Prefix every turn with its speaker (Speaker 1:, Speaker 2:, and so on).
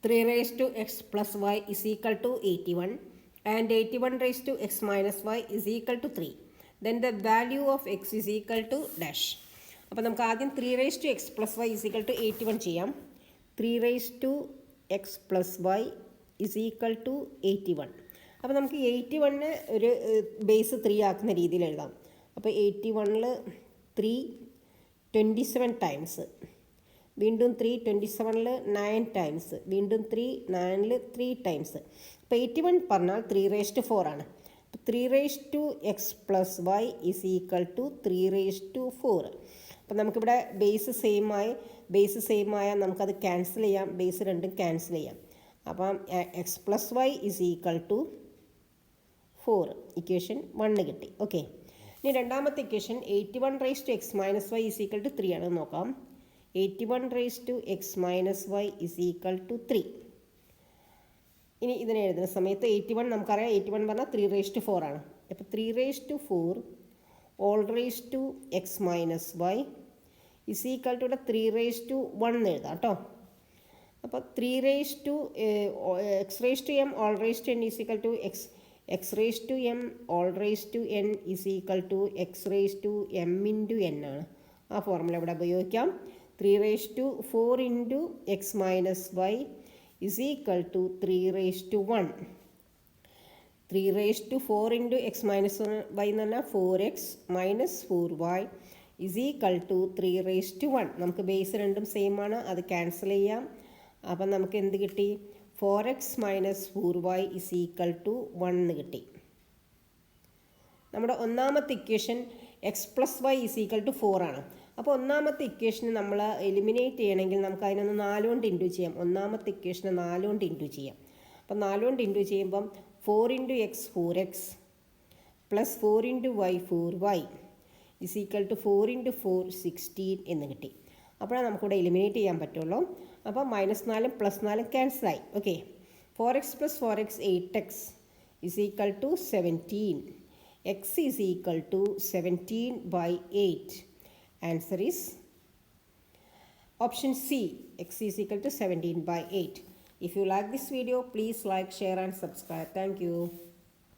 Speaker 1: 3 raised to x plus y is equal to 81 and 81 raised to x minus y is equal to 3. Then the value of x is equal to dash. അപ്പോൾ നമുക്ക് ആദ്യം 3 raised to x plus y is equal to 81 ചെയ്യാം. 3 raised to x plus y is equal to 81. അപ്പോൾ നമുക്ക് 81 ഒരു base 3 ആക്കുന്ന രീതിയിൽ എഴുതാം. അപ്പോൾ 81ൽ 3 27 ടൈംസ്, വീണ്ടും 3 27ൽ 9 ടൈംസ്, വീണ്ടും 3 9ൽ 3 ടൈംസ്. അപ്പോൾ 81 പറഞ്ഞാൽ 3 raised to 4 ആണ്. അപ്പോൾ 3 raised to x plus y is equal to 3 raised to 4. അപ്പോൾ നമുക്കിവിടെ ബേസ് സെയിം ആയാൽ നമുക്കത് ക്യാൻസൽ ചെയ്യാം, ബേസ് രണ്ടും ക്യാൻസൽ ചെയ്യാം. അപ്പം X plus Y is equal to 4, equation 1 കിട്ടി. ഓക്കെ, ഇനി രണ്ടാമത്തെ equation 81 raised to x minus y is equal to 3 ആണ്. നോക്കാം. 81 raised to x minus y is equal to 3. ഇനി ഇതിനെ എഴുതുന്ന സമയത്ത് 81 നമുക്കറിയാം, 81 പറഞ്ഞാൽ 3 raised to 4 ആണ്. അപ്പോൾ 3 raised to 4 all raised to x minus y is equal to 3 raised to 1 എഴുതാം കേട്ടോ. അപ്പോൾ 3 raised to x raised to m all raised to n is equal to x raised to m all raised to n is equal to x raised to m into n ആണ്. ആ formula ഇവിടെ ഉപയോഗിക്കാം. 3 raised to 4 into x minus y is equal to 3 raised to 1. 3 raised to 4 into x minus y എന്ന് പറഞ്ഞാൽ 4x minus 4y is equal to 3 raised to 1. നമുക്ക് base രണ്ടും same ആണ്, അത് ക്യാൻസൽ ചെയ്യാം. അപ്പം നമുക്ക് എന്ത് കിട്ടി? 4x minus 4y is equal to 1 എന്ന് കിട്ടി. നമ്മുടെ ഒന്നാമത്തെ equation X plus Y is equal to 4 ആണ്. അപ്പോൾ ഒന്നാമത്തെ ഇക്വേഷന് നമ്മൾ എലിമിനേറ്റ് ചെയ്യണമെങ്കിൽ നമുക്ക് അതിനൊന്ന് 4 കൊണ്ട് ഇൻറ്റു ചെയ്യാം. ഒന്നാമത്തെ ഇക്വേഷന് 4 കൊണ്ട് ഇൻറ്റു ചെയ്യാം. അപ്പം 4 കൊണ്ട് ഇൻറ്റു ചെയ്യുമ്പം 4 into X 4x plus 4 into Y 4y is equal to 4 into 4 16 എന്ന് കിട്ടി. അപ്പോഴാണ് നമുക്കിവിടെ എലിമിനേറ്റ് ചെയ്യാൻ പറ്റുള്ളൂ. അപ്പോൾ -4 +4 ക്യാൻസലായി. Okay, 4x plus 4x 8x is equal to 17. x is equal to 17 by 8. Answer is option C. X is equal to 17 by 8. If you like this video, please like, share and subscribe. Thank you.